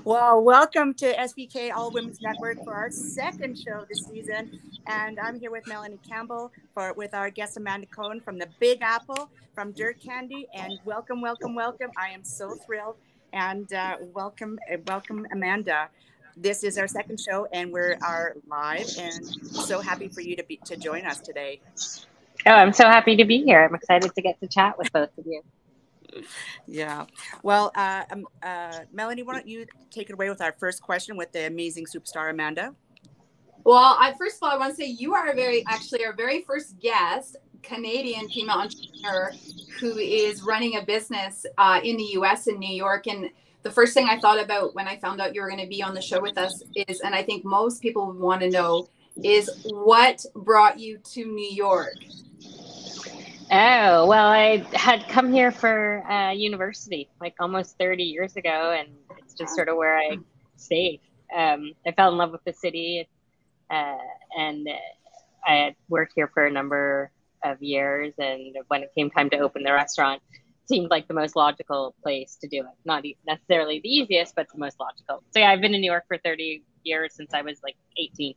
Well, welcome to SBK All Women's Network for our second show this season. And I'm here with Melanie Campbell with our guest Amanda Cohen from the Big Apple from Dirt Candy. And welcome, welcome, welcome. I am so thrilled. And welcome Amanda. This is our second show and we are live and so happy for you to join us today. Oh, I'm so happy to be here. I'm excited to get to chat with both of you. Yeah. Well, Melanie, why don't you take it away with our first question with the amazing superstar Amanda? Well, first of all, I want to say you are our very first guest, Canadian female entrepreneur who is running a business in the U.S. in New York. And the first thing I thought about when I found out you were going to be on the show with us is, and I think most people would want to know, is what brought you to New York? Oh, well, I had come here for university like almost 30 years ago, and it's just sort of where I stayed. I fell in love with the city, and I had worked here for a number of years, and when it came time to open the restaurant, it seemed like the most logical place to do it. Not necessarily the easiest, but the most logical. So yeah, I've been in New York for 30 years since I was like 18.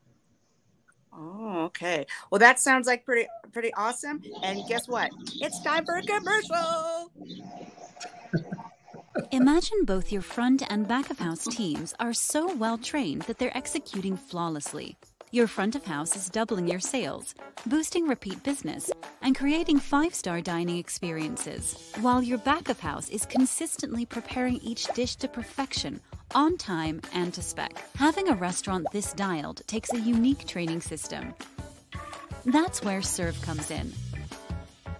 Oh, okay. Well, that sounds like pretty awesome. And guess what? It's time for a commercial. Imagine both your front and back of house teams are so well trained that they're executing flawlessly. Your front of house is doubling your sales, boosting repeat business, and creating 5-star dining experiences, while your back of house is consistently preparing each dish to perfection, on time and to spec. Having a restaurant this dialed takes a unique training system. That's where Serve comes in.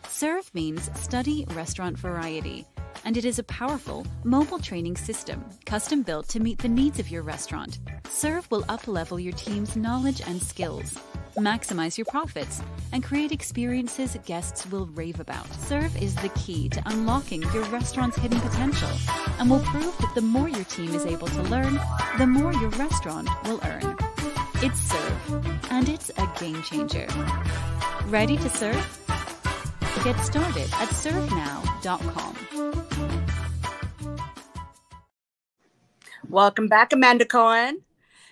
Serve means Study Restaurant Variety, and it is a powerful, mobile training system, custom built to meet the needs of your restaurant. Serve will up-level your team's knowledge and skills, maximize your profits, and create experiences guests will rave about. Serve is the key to unlocking your restaurant's hidden potential and will prove that the more your team is able to learn, the more your restaurant will earn. It's Serve, and it's a game changer. Ready to serve? Get started at servenow.com. Welcome back, Amanda Cohen.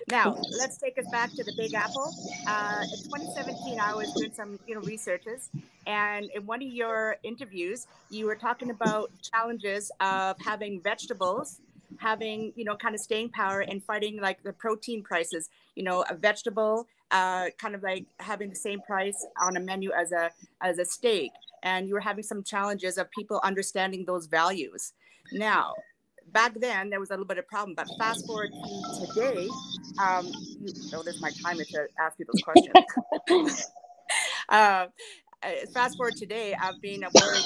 Now, let's take us back to the Big Apple. In 2017, I was doing some researches, and in one of your interviews, you were talking about challenges of having vegetables, having kind of staying power, and fighting like the protein prices. A vegetable kind of like having the same price on a menu as a steak, and you were having some challenges of people understanding those values. Now, back then, there was a little bit of problem, but fast forward to today, there's my timer to ask you those questions. Fast forward today, I've been awarded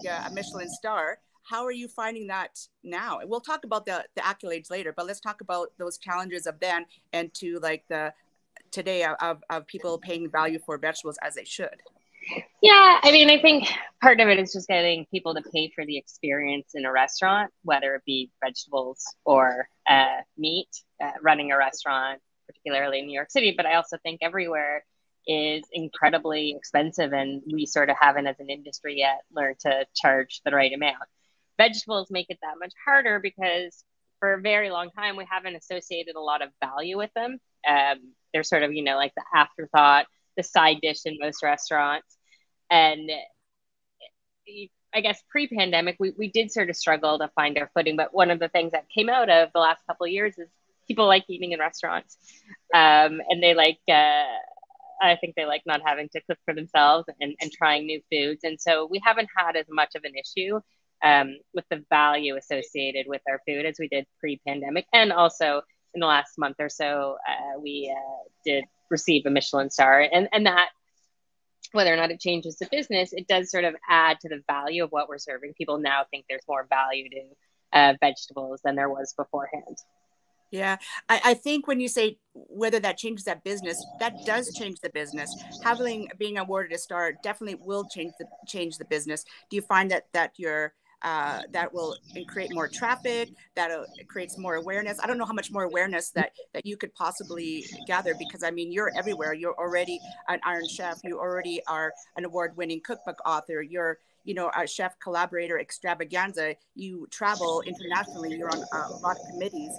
a Michelin-starred. How are you finding that now? And we'll talk about the accolades later, but let's talk about those challenges of then and to like the today of people paying value for vegetables as they should. Yeah, I mean, I think part of it is just getting people to pay for the experience in a restaurant, whether it be vegetables or meat. Running a restaurant, particularly in New York City, but I also think everywhere is incredibly expensive, and we sort of haven't, as an industry yet, learned to charge the right amount. Vegetables make it that much harder because for a very long time, we haven't associated a lot of value with them. They're sort of, like the afterthought, the side dish in most restaurants. And I guess pre-pandemic, we did sort of struggle to find our footing. But one of the things that came out of the last couple of years is people like eating in restaurants. And they like, I think they like not having to cook for themselves and trying new foods. And so we haven't had as much of an issue with the value associated with our food as we did pre-pandemic. And also in the last month or so, we did receive a Michelin star, and that, whether or not it changes the business, it does sort of add to the value of what we're serving. People now think there's more value to vegetables than there was beforehand. Yeah, I think when you say whether that changes that business, that does change the business. Being awarded a star definitely will change the business. Do you find that you're that will create more traffic, that creates more awareness? I don't know how much more awareness that you could possibly gather, because I mean, you're everywhere. You're already an Iron Chef. You already are an award-winning cookbook author. You're a chef collaborator extravaganza. You travel internationally. You're on a lot of committees.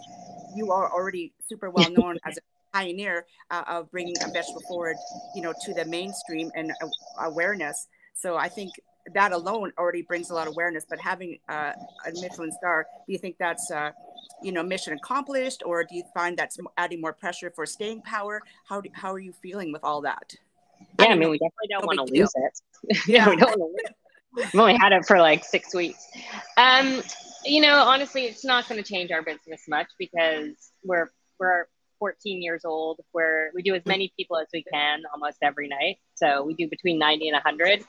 You are already super well known as a pioneer of bringing a vegetable forward, to the mainstream and awareness. So I think that alone already brings a lot of awareness. But having a Michelin star, do you think that's mission accomplished, or do you find that's adding more pressure for staying power? How are you feeling with all that? Yeah, I mean, we definitely don't want to lose it. Yeah, we don't want to lose it. We've only had it for like 6 weeks. Honestly, it's not going to change our business much because we're 14 years old. We do as many people as we can almost every night. So we do between 90 and 100.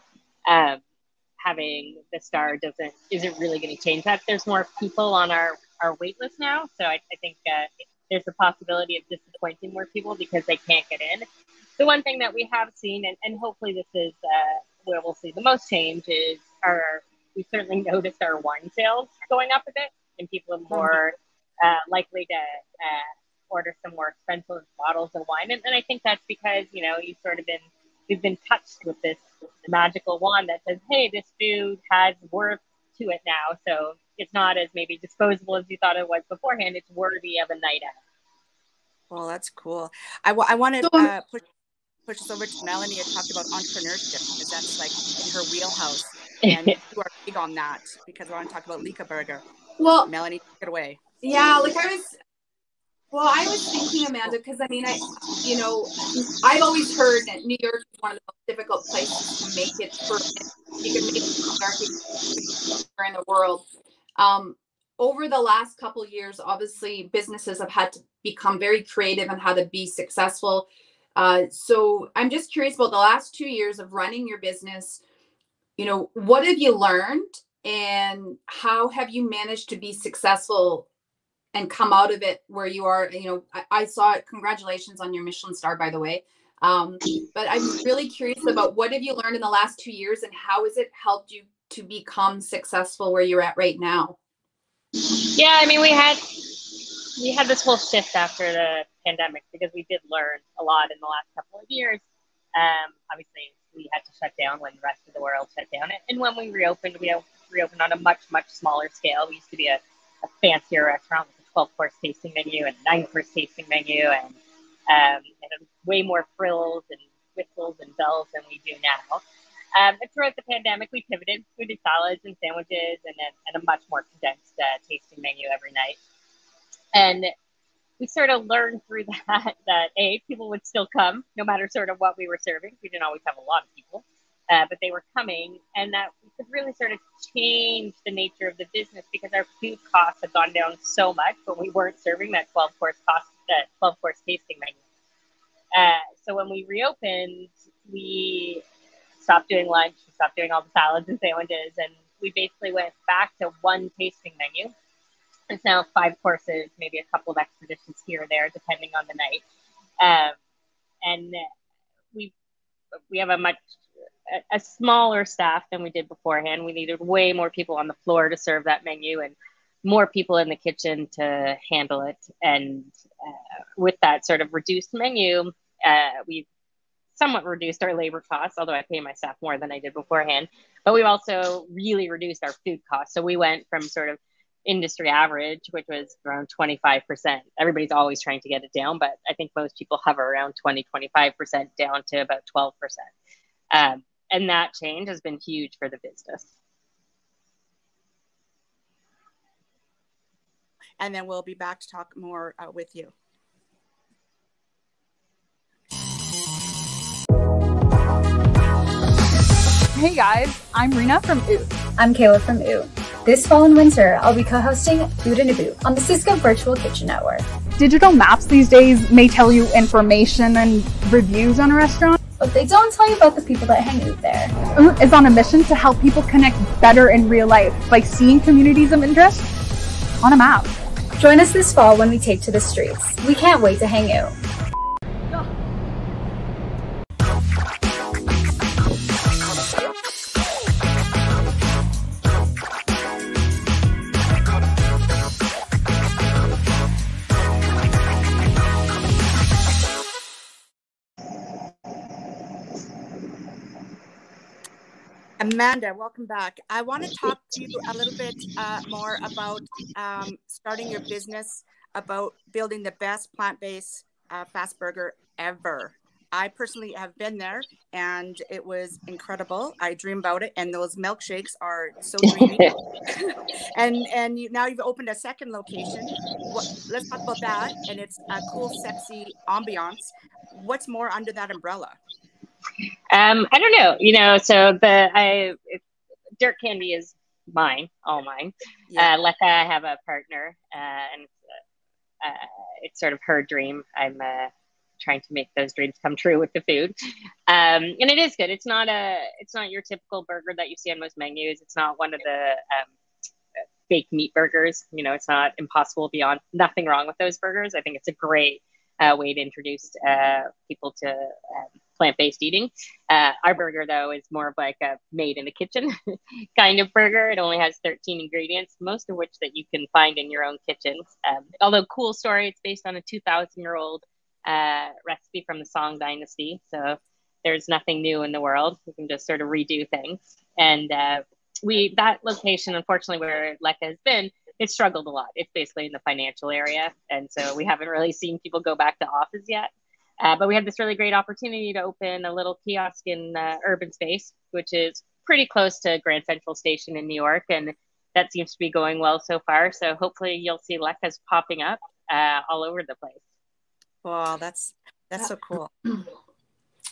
Having the star isn't really going to change that. There's more people on our wait list now. So I think there's a possibility of disappointing more people because they can't get in. The one thing that we have seen, and hopefully this is where we'll see the most change, is we certainly noticed our wine sales going up a bit, and people are more likely to order some more expensive bottles of wine. And I think that's because, we've been touched with this magical wand that says, hey, this food has worth to it now. So it's not as maybe disposable as you thought it was beforehand. It's worthy of a night out. Well, that's cool. I want to push us over to Melanie and talk about entrepreneurship, because that's like in her wheelhouse. And you are big on that, because I want to talk about Lika Burger. Well, Melanie, take it away. Yeah, I was thinking, Amanda, because I mean, I've always heard that New York is one of the most difficult places to make it you can make it in the world. Over the last couple of years, obviously, businesses have had to become very creative on how to be successful. So I'm just curious about the last 2 years of running your business. What have you learned, and how have you managed to be successful and come out of it where you are? I saw it. Congratulations on your Michelin star, by the way. But I'm really curious about what have you learned in the last 2 years, and how has it helped you to become successful where you're at right now? Yeah, I mean, we had this whole shift after the pandemic, because we did learn a lot in the last couple of years. Obviously, we had to shut down when the rest of the world shut down. And when we reopened on a much, much smaller scale. We used to be a fancier restaurant with a 12-course tasting menu and a 9-course tasting menu, and way more frills and whistles and bells than we do now. And throughout the pandemic, we pivoted. We did salads and sandwiches and a much more condensed tasting menu every night. And we sort of learned through that people would still come no matter sort of what we were serving. We didn't always have a lot of people, but they were coming, and that we could really sort of change the nature of the business because our food costs had gone down so much, but we weren't serving that 12-course tasting menu. So when we reopened, we stopped doing lunch, we stopped doing all the salads and sandwiches, and we basically went back to one tasting menu. It's now 5 courses, maybe a couple of extra dishes here or there, depending on the night. And we have a smaller staff than we did beforehand. We needed way more people on the floor to serve that menu, and more people in the kitchen to handle it. And with that sort of reduced menu, we've somewhat reduced our labor costs, although I pay my staff more than I did beforehand. But we've also really reduced our food costs. So we went from sort of industry average, which was around 25%. Everybody's always trying to get it down, but I think most people hover around 20-25% down to about 12%. And that change has been huge for the business. And then we'll be back to talk more with you. Hey guys, I'm Rena from OO. I'm Kayla from OO. This fall and winter, I'll be co-hosting Food in a Boot on the Sysco Virtual Kitchen Network. Digital maps these days may tell you information and reviews on a restaurant, but they don't tell you about the people that hang out there. OO is on a mission to help people connect better in real life by seeing communities of interest on a map. Join us this fall when we take to the streets. We can't wait to hang out. Amanda, welcome back. I want to talk to you a little bit more about starting your business, about building the best plant-based fast burger ever. I personally have been there, and it was incredible. I dream about it, and those milkshakes are so dreamy. and now you've opened a second location. Let's talk about that. And it's a cool, sexy ambiance. What's more under that umbrella? I don't know. So Dirt Candy is mine, all mine. Yeah. Lecca, I have a partner, and it's sort of her dream. I'm trying to make those dreams come true with the food, and it is good. It's not your typical burger that you see on most menus. It's not one of the fake meat burgers. It's not Impossible Beyond. Nothing wrong with those burgers. I think it's a great way to introduce people to plant-based eating. Our burger, though, is more of like a made in the kitchen kind of burger. It only has 13 ingredients, most of which that you can find in your own kitchens. Although, cool story, it's based on a 2,000-year-old recipe from the Song Dynasty. So there's nothing new in the world. We can just sort of redo things. And that location, unfortunately, where Lecca has been, it's struggled a lot. It's basically in the financial area. And so we haven't really seen people go back to office yet. But we had this really great opportunity to open a little kiosk in urban space, which is pretty close to Grand Central Station in New York. And that seems to be going well so far. So hopefully you'll see Lecca's popping up all over the place. Wow, that's so cool.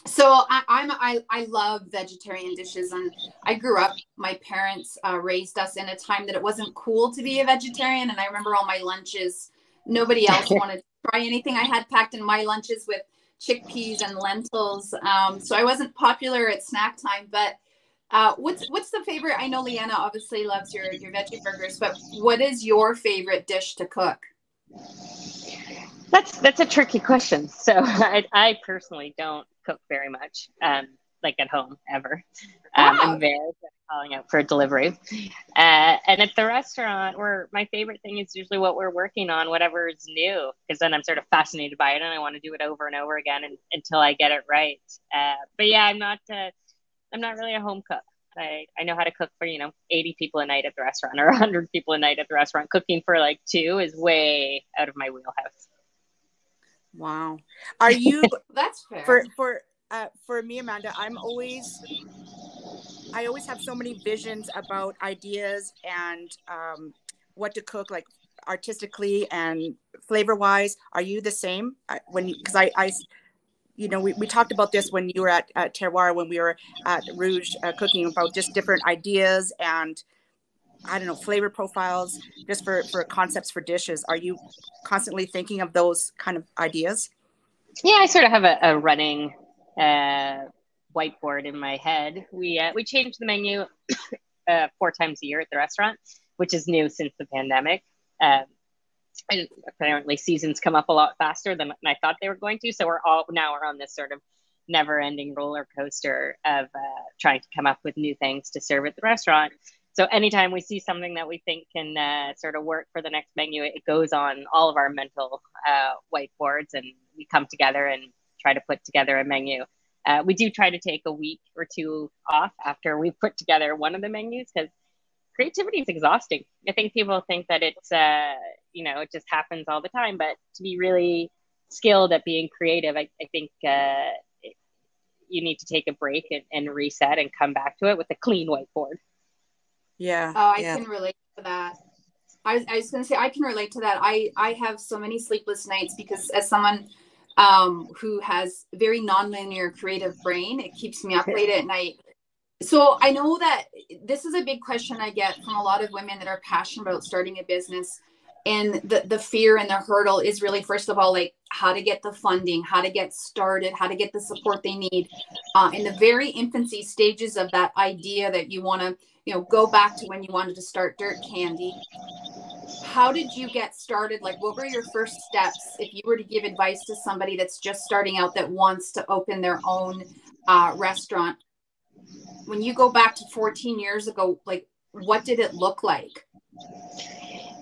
So I love vegetarian dishes, and I grew up, my parents raised us in a time that it wasn't cool to be a vegetarian. And I remember all my lunches, nobody else wanted to try anything I had packed in my lunches with chickpeas and lentils. So I wasn't popular at snack time, but what's the favorite? I know Liana obviously loves your veggie burgers, but what is your favorite dish to cook? That's a tricky question. So I personally don't cook very much, like at home ever. I'm very good at calling out for delivery. And at the restaurant, my favorite thing is usually what we're working on, whatever is new, because then I'm sort of fascinated by it and I want to do it over and over again until I get it right. But yeah, I'm not really a home cook. I know how to cook for 80 people a night at the restaurant or 100 people a night at the restaurant. Cooking for like 2 is way out of my wheelhouse. Wow. Are you That's fair. For me, Amanda, I always have so many visions about ideas and what to cook, like artistically and flavor wise. Are you the same? We talked about this when you were at Terroir, when we were at Rouge cooking, about just different ideas and I don't know, flavor profiles, just for concepts for dishes. Are you constantly thinking of those kind of ideas? Yeah, I sort of have a running whiteboard in my head. We change the menu 4 times a year at the restaurant, which is new since the pandemic. And apparently seasons come up a lot faster than I thought they were going to. So we're on this sort of never-ending roller coaster of trying to come up with new things to serve at the restaurant. So anytime we see something that we think can sort of work for the next menu, it goes on all of our mental whiteboards, and we come together and try to put together a menu. We do try to take a week or 2 off after we've put together one of the menus, because creativity is exhausting. I think people think that it's, it just happens all the time, but to be really skilled at being creative, I think you need to take a break and reset and come back to it with a clean whiteboard. Yeah. Oh, I can relate to that. I was going to say, I can relate to that. I have so many sleepless nights because as someone who has very nonlinear creative brain, it keeps me up late at night. So I know that this is a big question I get from a lot of women that are passionate about starting a business. And the fear and the hurdle is really, first of all, like how to get the funding, how to get started, how to get the support they need. In the very infancy stages of that idea that you want to, go back to when you wanted to start Dirt Candy. How did you get started? Like, what were your first steps if you were to give advice to somebody that's just starting out that wants to open their own restaurant? When you go back to 14 years ago, like, what did it look like?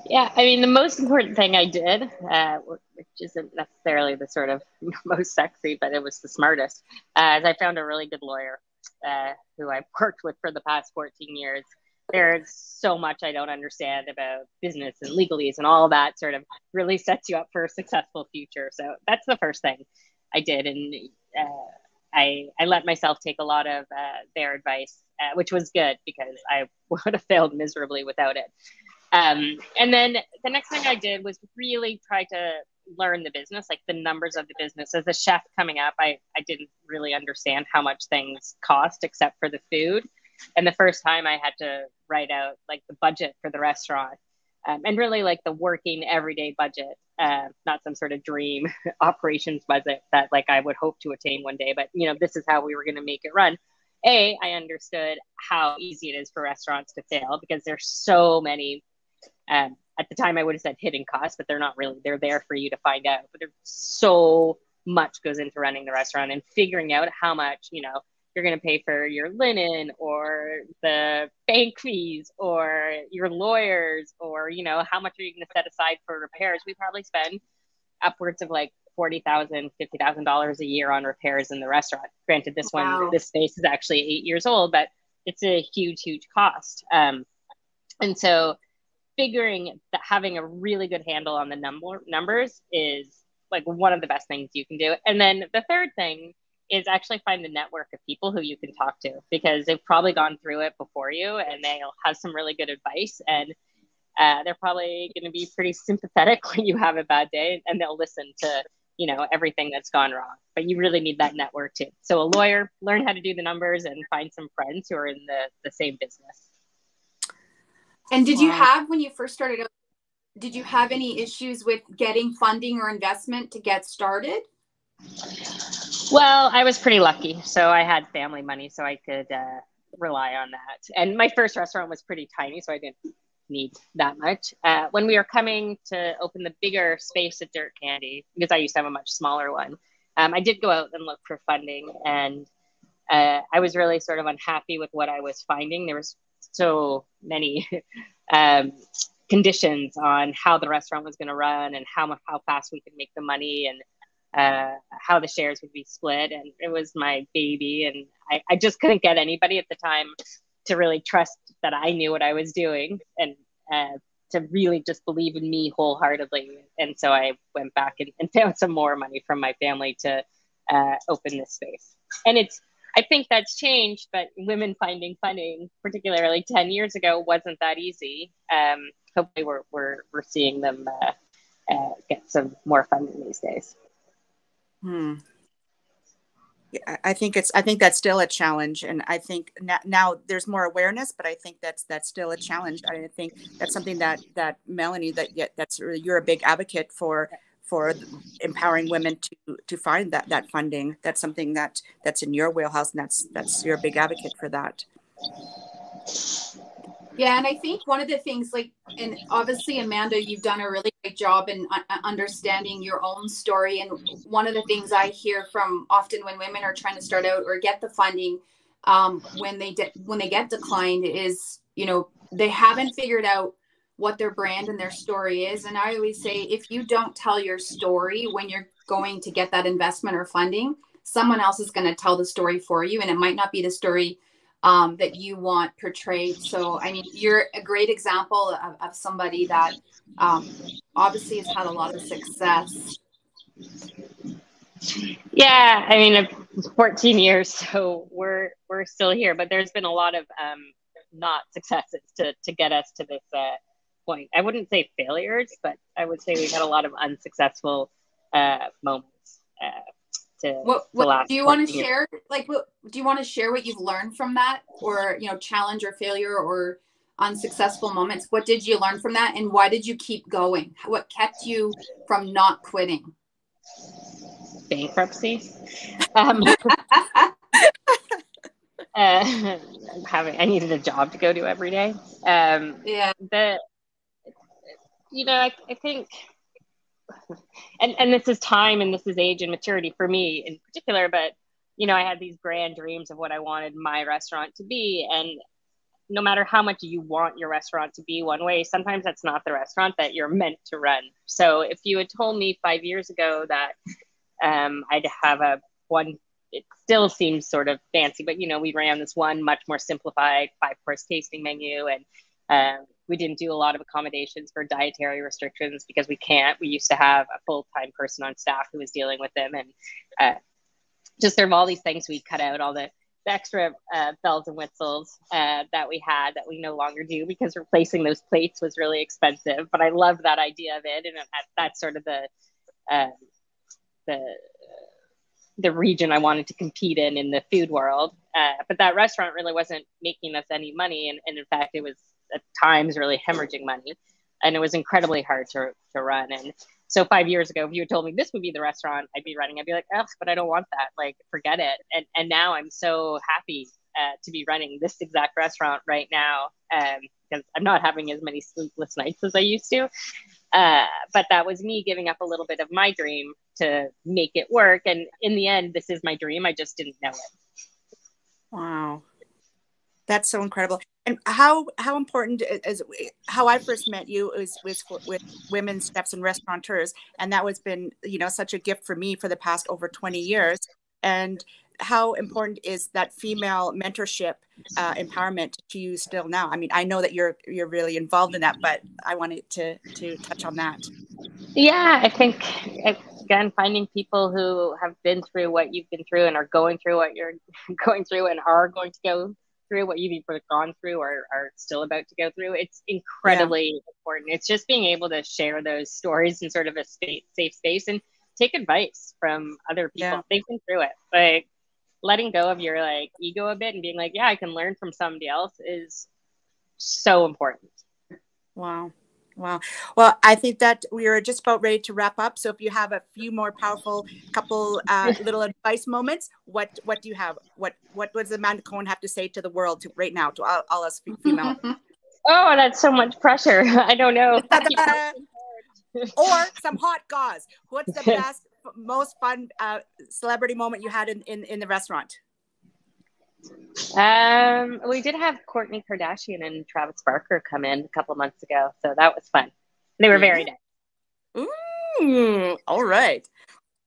Yeah, I mean, the most important thing I did, which isn't necessarily the sort of most sexy, but it was the smartest, is I found a really good lawyer. who I've worked with for the past 14 years, there's so much I don't understand about business and legalese, and all that sort of really sets you up for a successful future. So that's the first thing I did. And I let myself take a lot of their advice, which was good because I would have failed miserably without it. And then the next thing I did was really try to learn the business, like the numbers of the business. As a chef coming up, I didn't really understand how much things cost except for the food. And the first time I had to write out like the budget for the restaurant, and really like the working everyday budget, not some sort of dream operations budget that like I would hope to attain one day, but you know, this is how we were going to make it run. I understood how easy it is for restaurants to fail because there's so many, at the time I would have said hidden costs, but they're not really, they're there for you to find out. But there's so much goes into running the restaurant and figuring out how much, you know, you're going to pay for your linen or the bank fees or your lawyers, or, you know, how much are you going to set aside for repairs? We probably spend upwards of like $40,000, $50,000 a year on repairs in the restaurant. Granted, this this space is actually 8 years old, but it's a huge, huge cost. And so figuring that having a really good handle on the numbers is like one of the best things you can do. And then the third thing is actually find a network of people who you can talk to, because they've probably gone through it before you and they'll have some really good advice, and they're probably going to be pretty sympathetic when you have a bad day, and they'll listen to, you know, everything that's gone wrong. But you really need that network too. So a lawyer, learn how to do the numbers, and find some friends who are in the same business. And did you have, when you first started out, did you have any issues with getting funding or investment to get started? Well, I was pretty lucky. So I had family money, so I could rely on that. And my first restaurant was pretty tiny, so I didn't need that much. When we were coming to open the bigger space at Dirt Candy, because I used to have a much smaller one, I did go out and look for funding. And I was really sort of unhappy with what I was finding. There was so many conditions on how the restaurant was going to run and how fast we could make the money, and how the shares would be split. And it was my baby, and I just couldn't get anybody at the time to really trust that I knew what I was doing, and to really just believe in me wholeheartedly. And so I went back and found some more money from my family to open this space. And I think that's changed, but women finding funding, particularly 10 years ago, wasn't that easy. Hopefully we're seeing them get some more funding these days. Yeah, I think that's still a challenge, and I think now there's more awareness, but I think that's still a challenge. I think that's something that Melanie, you're a big advocate for empowering women to find that funding. That's something that's in your wheelhouse, and that's you're a big advocate for that. Yeah, and I think one of the things, like, and obviously, Amanda, you've done a really great job in understanding your own story. And one of the things I hear from often when women are trying to start out or get the funding, when they get declined, is, you know, they haven't figured out what their brand and their story is. And I always say, if you don't tell your story when you're going to get that investment or funding, someone else is going to tell the story for you, and it might not be the story that you want portrayed. So, I mean, you're a great example of somebody that obviously has had a lot of success. Yeah, I mean, 14 years, so we're still here, but there's been a lot of not successes to get us to this point. I wouldn't say failures, but I would say we've had a lot of unsuccessful moments. What do you want to share? Like, do you want to share what you've learned from that, or, you know, challenge or failure or unsuccessful moments? What did you learn from that, and why did you keep going? What kept you from not quitting? Bankruptcy. I needed a job to go to every day. Yeah. I think. And this is time, and this is age and maturity for me in particular, but, you know, I had these grand dreams of what I wanted my restaurant to be. And no matter how much you want your restaurant to be one way, sometimes that's not the restaurant that you're meant to run. So if you had told me 5 years ago that I'd have a $1 it still seems sort of fancy, but, you know, we ran this one much more simplified 5-course tasting menu, and we didn't do a lot of accommodations for dietary restrictions because we can't. We used to have a full-time person on staff who was dealing with them, and just sort of all these things. We cut out all the extra bells and whistles that we had that we no longer do because replacing those plates was really expensive. But I love that idea of it, and that's sort of the region I wanted to compete in the food world. But that restaurant really wasn't making us any money, and in fact, it was at times really hemorrhaging money, and it was incredibly hard to run. And so 5 years ago, if you had told me this would be the restaurant I'd be running, I'd be like, oh, but I don't want that. Like, forget it. And now I'm so happy to be running this exact restaurant right now, because I'm not having as many sleepless nights as I used to. But that was me giving up a little bit of my dream to make it work. And in the end, this is my dream. I just didn't know it. Wow. That's so incredible. And how important is how I first met you is with women chefs and restaurateurs, and that has been, you know, such a gift for me for the past over 20 years. And how important is that female mentorship empowerment to you still now? I mean, I know that you're really involved in that, but I wanted to touch on that. Yeah, I think, again, finding people who have been through what you've been through and are going through what you're going through and are going to go through what you've either gone through or are still about to go through. It's incredibly important. It's just being able to share those stories in sort of a safe space and take advice from other people. Yeah. They've been through it. Like, letting go of your like ego a bit and being like, yeah, I can learn from somebody else is so important. Wow. Well, I think that we are just about ready to wrap up. So if you have a few more powerful couple little advice moments, what do you have? What does Amanda Cohen have to say to the world right now, to all us female? Oh, that's so much pressure. I don't know. Or some hot gauze. What's the best, most fun celebrity moment you had in the restaurant? We did have Kourtney Kardashian and Travis Barker come in a couple months ago, so that was fun. They were very nice. Ooh, all right.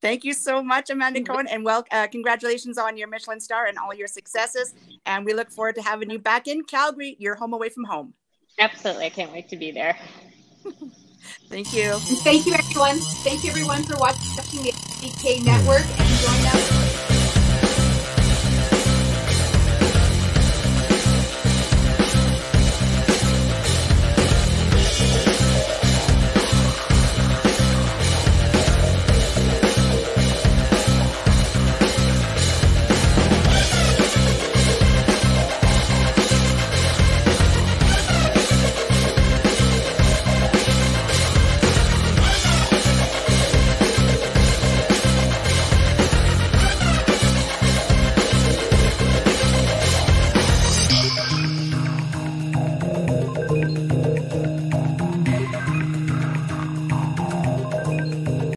Thank you so much, Amanda Cohen, and congratulations on your Michelin star and all your successes. And we look forward to having you back in Calgary, your home away from home. Absolutely, I can't wait to be there. Thank you. And thank you, everyone. Thank you, everyone, for watching the SBK Network, and join us